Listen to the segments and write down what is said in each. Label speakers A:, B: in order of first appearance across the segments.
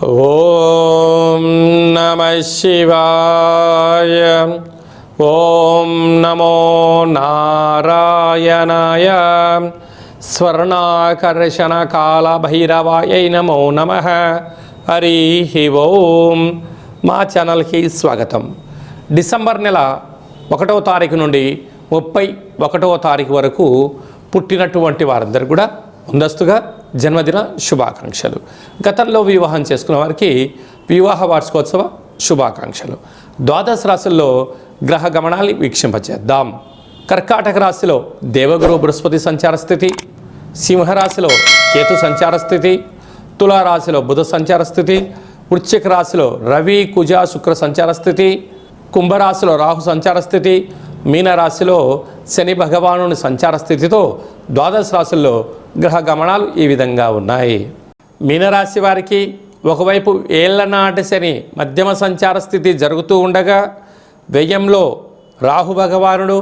A: ఓం నమః శివాయ. ఓం నమో నారాయణాయ. స్వర్ణాకర్షణ కాల భైరవాయ నమో నమః. హరి ఓం. మా ఛానల్కి స్వాగతం. డిసెంబర్ నెల 1వ తారీఖు నుండి 31వ తారీఖు వరకు పుట్టినటువంటి వారందరూ కూడా ముందస్తుగా జన్మదిన శుభాకాంక్షలు. గతంలో వివాహం చేసుకున్న వారికి వివాహ వార్షికోత్సవ శుభాకాంక్షలు. ద్వాదశ రాశుల్లో గ్రహ గమనాన్ని వీక్షింపచేద్దాం. కర్కాటక రాశిలో దేవగురు బృహస్పతి సంచార స్థితి, సింహరాశిలో కేతు సంచార స్థితి, తులారాశిలో బుధ సంచార స్థితి, వృశ్చిక రాశిలో రవి కుజ శుక్ర సంచార స్థితి, కుంభరాశిలో రాహు సంచార స్థితి, మీనరాశిలో శని భగవానుని సంచార స్థితితో ద్వాదశ రాశుల్లో గ్రహ గమనాలు ఈ విధంగా ఉన్నాయి. మీనరాశి వారికి ఒకవైపు ఏళ్లనాటి శని మధ్యమ సంచార స్థితి జరుగుతూ ఉండగా, వ్యయంలో రాహు భగవానుడు,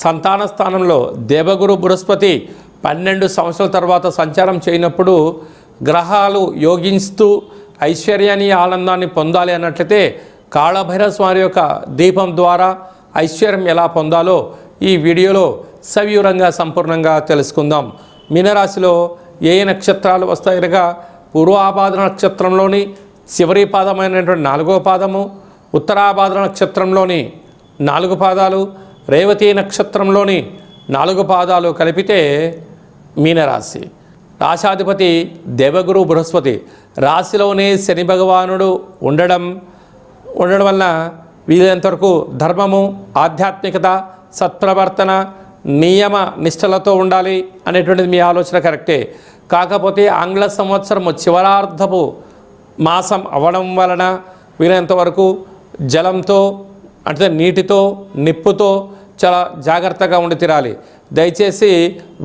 A: సంతాన స్థానంలో దేవగురు బృహస్పతి 12 సంవత్సరాల తర్వాత సంచారం చేయనప్పుడు గ్రహాలు యోగిస్తూ ఐశ్వర్యాన్ని ఆనందాన్ని పొందాలి అన్నట్లయితే కాళభైరవ స్వామి యొక్క దీపం ద్వారా ఐశ్వర్యం ఎలా పొందాలో ఈ వీడియోలో సవివరంగా సంపూర్ణంగా తెలుసుకుందాం. మీనరాశిలో ఏ నక్షత్రాలు వస్తాయనగా పూర్వాభాద్ర నక్షత్రంలోని చివరి పాదమైనటువంటి 4వ పాదము, ఉత్తరాభాద్ర నక్షత్రంలోని 4 పాదాలు, రేవతి నక్షత్రంలోని 4 పాదాలు కలిపితే మీనరాశి. రాశాధిపతి దేవగురు బృహస్పతి రాశిలోనే శని భగవానుడు ఉండడం వలన వీలైనంతవరకు ధర్మము, ఆధ్యాత్మికత, సత్ప్రవర్తన, నియమ నిష్టలతో ఉండాలి అనేటువంటిది మీ ఆలోచన కరెక్టే. కాకపోతే ఆంగ్ల సంవత్సరము చివరార్ధపు మాసం అవ్వడం వలన వీలైనంతవరకు జలంతో అంటే నీటితో, నిప్పుతో చాలా జాగ్రత్తగా ఉండి తీరాలి. దయచేసి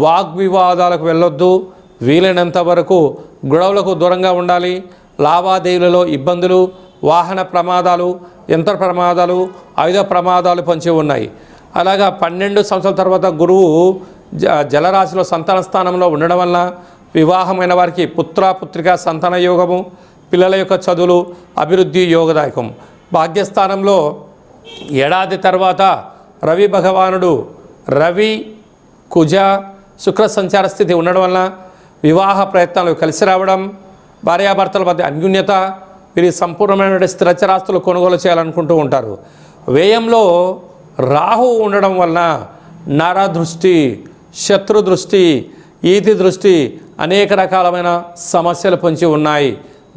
A: వాగ్వివాదాలకు వెళ్ళొద్దు. వీలైనంత వరకు గొడవలకు దూరంగా ఉండాలి. లావాదేవీలలో ఇబ్బందులు, వాహన ప్రమాదాలు, యంత్ర ప్రమాదాలు, ఆయుధ ప్రమాదాలు పొంచి ఉన్నాయి. అలాగా 12 సంవత్సరాల తర్వాత గురువు జలరాశిలో సంతాన స్థానంలో ఉండడం వలన వివాహమైన వారికి పుత్రికా సంతాన యోగము, పిల్లల యొక్క చదువులు, అభివృద్ధి యోగదాయకం. భాగ్యస్థానంలో ఏడాది తర్వాత రవి భగవానుడు రవి కుజ శుక్ర సంచార స్థితి ఉండడం వలన వివాహ ప్రయత్నాలు కలిసి రావడం, భార్యాభర్తల మధ్య అన్యోన్యత, వీరి సంపూర్ణమైన స్థిరచరాస్తులు కొనుగోలు చేయాలనుకుంటూ ఉంటారు. వ్యయంలో రాహు ఉండడం వలన నరదృష్టి, శత్రు దృష్టి, ఈతి దృష్టి, అనేక రకాలమైన సమస్యలు పొంచి ఉన్నాయి.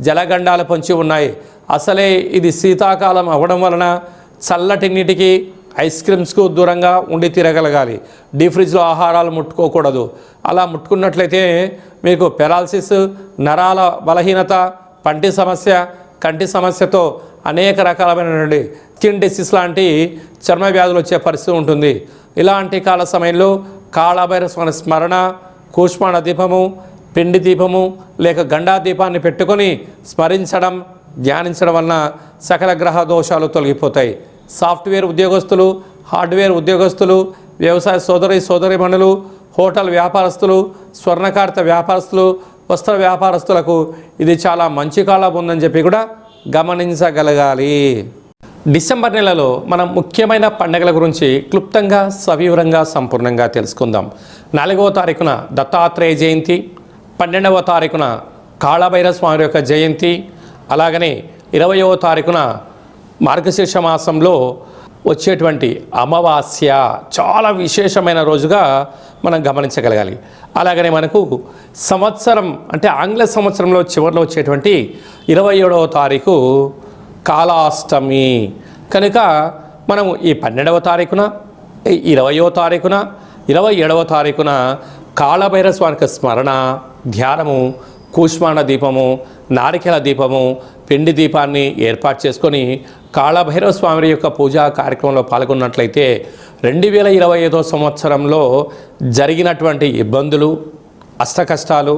A: జలగండాలు పొంచి ఉన్నాయి. అసలే ఇది శీతాకాలం అవ్వడం వలన చల్లటి నీటికి, ఐస్ క్రీమ్స్కు దూరంగా ఉండి తిరగలగాలి. డీ ఫ్రిడ్జ్లో ఆహారాలు ముట్టుకోకూడదు. అలా ముట్టుకున్నట్లయితే మీకు పెరాలసిస్, నరాల బలహీనత, పంటి సమస్య, కంటి సమస్యతో అనేక రకాలైనటువంటి స్కిన్ డిసీజ్ లాంటి చర్మ వ్యాధులు వచ్చే పరిస్థితి ఉంటుంది. ఇలాంటి కాల సమయంలో కాళభైరవ స్మరణ, కూష్మాణ దీపము, పిండి దీపము లేక గండా దీపాన్ని పెట్టుకొని స్మరించడం, ధ్యానించడం వలన సకల గ్రహ దోషాలు తొలగిపోతాయి. సాఫ్ట్వేర్ ఉద్యోగస్తులు, హార్డ్వేర్ ఉద్యోగస్తులు, వ్యవసాయ సోదరిమణులు, హోటల్ వ్యాపారస్తులు, స్వర్ణకార్త వ్యాపారస్తులు, వస్త్ర వ్యాపారస్తులకు ఇది చాలా మంచి కాలం ఉందని చెప్పి కూడా గమనించగలగాలి. డిసెంబర్ నెలలో మనం ముఖ్యమైన పండుగల గురించి క్లుప్తంగా సవివరంగా సంపూర్ణంగా తెలుసుకుందాం. 4వ తారీఖున దత్తాత్రేయ జయంతి, 12వ తారీఖున కాళభైరవ స్వామి యొక్క జయంతి, అలాగనే 20వ తారీఖున మార్గశీర్ష మాసంలో వచ్చేటువంటి అమావాస్య చాలా విశేషమైన రోజుగా మనం గమనించగలగాలి. అలాగనే మనకు సంవత్సరం అంటే ఆంగ్ల సంవత్సరంలో చివరిలో వచ్చేటువంటి 27వ తారీఖు కాళాష్టమి కనుక మనము ఈ 12వ తారీఖున, 20వ తారీఖున, 27వ తారీఖున కాళభైరవ స్వామికి స్మరణ, ధ్యానము, కూష్మాణ దీపము, నారికేల దీపము, పిండి దీపాన్ని ఏర్పాటు చేసుకొని కాళభైరవ స్వామి యొక్క పూజా కార్యక్రమంలో పాల్గొన్నట్లయితే 2025వ సంవత్సరంలో జరిగినటువంటి ఇబ్బందులు, అష్టకష్టాలు,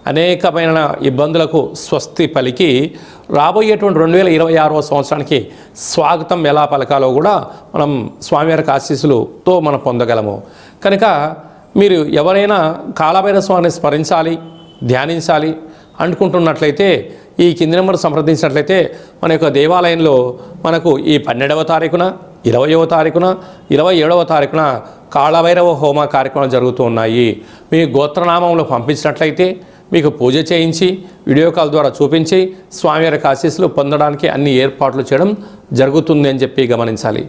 A: అనేకమైన ఇబ్బందులకు స్వస్తి పలికి రాబోయేటువంటి 2026వ సంవత్సరానికి స్వాగతం ఎలా పలకాలో కూడా మనం స్వామివారికి ఆశీస్సులతో మనం పొందగలము. కనుక మీరు ఎవరైనా కాళభైరవ స్వామిని స్మరించాలి, ధ్యానించాలి అనుకుంటున్నట్లయితే ఈ కింది నెంబర్ సంప్రదించినట్లయితే మన యొక్క దేవాలయంలో మనకు ఈ 12వ తారీఖున 20వ తారీఖున 27వ తారీఖున కాళభైరవ హోమ కార్యక్రమాలు జరుగుతూ ఉన్నాయి. మీ గోత్రనామంలో పంపించినట్లయితే మీకు పూజ చేయించి వీడియో కాల్ ద్వారా చూపించి స్వామివారి ఆశీస్సులు పొందడానికి అన్ని ఏర్పాట్లు చేయడం జరుగుతుంది అని చెప్పి గమనించాలి.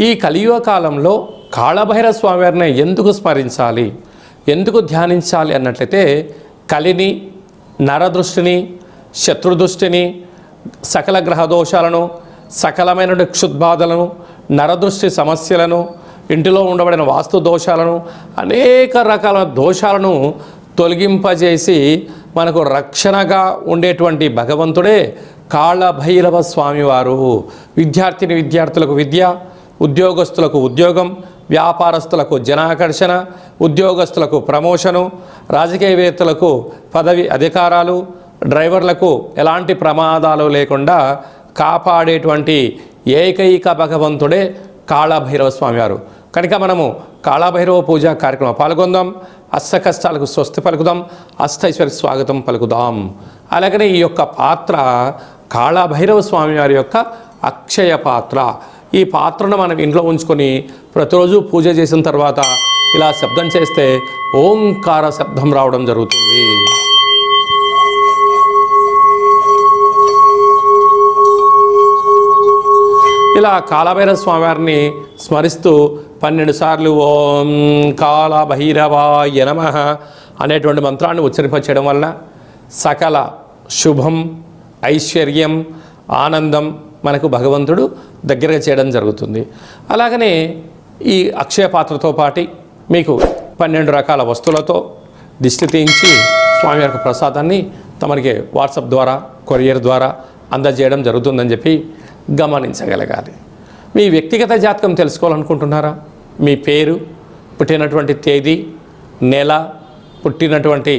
A: ఈ కలియుగ కాలంలో కాళభైరవ స్వామివారిని ఎందుకు స్మరించాలి, ఎందుకు ధ్యానించాలి అన్నట్లయితే కలిని, నరదృష్టిని, శత్రుదృష్టిని, సకల గ్రహ దోషాలను, సకలమైన క్షుద్బాధలను, నరదృష్టి సమస్యలను, ఇంటిలో ఉండబడిన వాస్తు దోషాలను, అనేక రకాల దోషాలను తొలగింపజేసి మనకు రక్షణగా ఉండేటువంటి భగవంతుడే కాళభైరవ స్వామివారు. విద్యార్థులకు విద్య, ఉద్యోగస్తులకు ఉద్యోగం, వ్యాపారస్తులకు జనాకర్షణ, ఉద్యోగస్తులకు ప్రమోషను, రాజకీయవేత్తలకు పదవి అధికారాలు, డ్రైవర్లకు ఎలాంటి ప్రమాదాలు లేకుండా కాపాడేటువంటి ఏకైక భగవంతుడే కాళభైరవ స్వామివారు. కనుక మనము కాళభైరవ పూజ కార్యక్రమం పాల్గొందాం, అష్ట కష్టాలకు స్వస్తి పలుకుదాం, అష్టైశ్వర్య స్వాగతం పలుకుదాం. అలాగనే ఈ యొక్క పాత్ర కాళభైరవ స్వామివారి యొక్క అక్షయ పాత్ర. ఈ పాత్రను మనం ఇంట్లో ఉంచుకొని ప్రతిరోజు పూజ చేసిన తర్వాత ఇలా శబ్దం చేస్తే ఓంకార శబ్దం రావడం జరుగుతుంది. ఇలా కాళభైరవ స్వామివారిని స్మరిస్తూ 12 సార్లు ఓం కాళభైరవాయ నమః అనేటువంటి మంత్రాన్ని ఉచ్చరింపచేయడం వలన సకల శుభం, ఐశ్వర్యం, ఆనందం మనకు భగవంతుడు దగ్గరగా చేయడం జరుగుతుంది. అలాగనే ఈ అక్షయ పాత్రతో పాటు మీకు 12 రకాల వస్తువులతో దిష్టి తీయించి స్వామివారి ప్రసాదాన్ని తమరికి వాట్సాప్ ద్వారా, కొరియర్ ద్వారా అందజేయడం జరుగుతుందని చెప్పి గమనించగలగాలి. మీ వ్యక్తిగత జాతకం తెలుసుకోవాలనుకుంటున్నారా? మీ పేరు, పుట్టినటువంటి తేదీ, నెల, పుట్టినటువంటి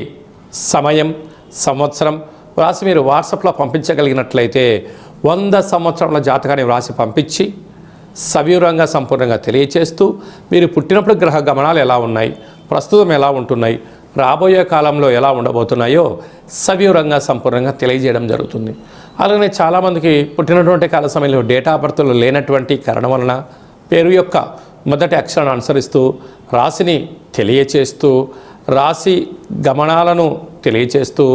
A: సమయం, సంవత్సరం వ్రాసి మీరు వాట్సాప్లో పంపించగలిగినట్లయితే 100 సంవత్సరాల జాతకాన్ని వ్రాసి పంపించి సవివరంగా సంపూర్ణంగా తెలియచేస్తూ మీరు పుట్టినప్పుడు గ్రహ గమనాలు ఎలా ఉన్నాయి, ప్రస్తుతం ఎలా ఉంటున్నాయి, రాబోయే కాలంలో ఎలా ఉండబోతున్నాయో సవివరంగా సంపూర్ణంగా తెలియజేయడం జరుగుతుంది. అలాగే చాలామందికి పుట్టినటువంటి కాల సమయంలో డేటా ఆఫ్ బర్త్లు లేనటువంటి కారణం వలన పేరు యొక్క మొదటి అక్షరాన్ని అనుసరిస్తూ రాశిని తెలియచేస్తూ రాశి గమనాలను తెలియచేస్తూ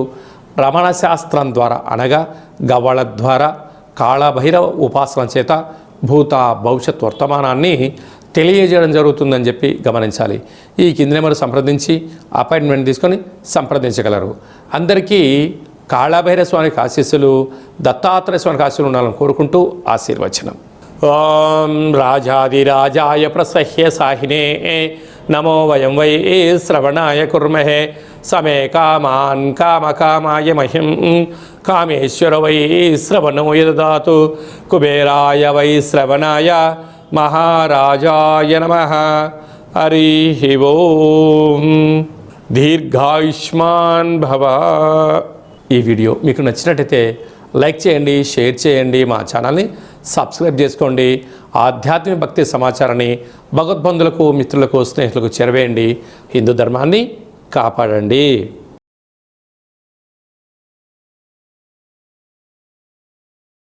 A: రమణ శాస్త్రం ద్వారా అనగా గవ్వళ ద్వారా కాళభైరవ ఉపాసన చేత భూత భవిష్యత్ వర్తమానాన్ని తెలియజేయడం జరుగుతుందని చెప్పి గమనించాలి. ఈ కింది నెంబర్ సంప్రదించి అపాయింట్మెంట్ తీసుకొని సంప్రదించగలరు. అందరికీ కాళభైరవ స్వామికి ఆశీస్సులు, దత్తాత్రేయ స్వామికి ఆశీస్సులు ఉండాలని కోరుకుంటూ ఆశీర్వచనం. ఓం రాజాదిరాజాయ ప్రసహ్య సాహినే నమో వయం వై శ్రవణాయ కుర్మహే సమే కామాన్ కామకామాయ మహిం కామేశ్వర వై శ్రవణో యదాతు కుబేరాయ వై శ్రవణాయ మహారాజాయ నమః. హరి ఓం. దీర్ఘాయుష్మాన్ భవ. ఈ వీడియో మీకు నచ్చినట్టయితే లైక్ చేయండి, షేర్ చేయండి, మా ఛానల్ని సబ్స్క్రైబ్ చేసుకోండి. ఆధ్యాత్మిక భక్తి సమాచారాన్ని భగవద్బంధులకు, మిత్రులకు, స్నేహితులకు చేరవేయండి. హిందూ ధర్మాన్ని కాపాడండి.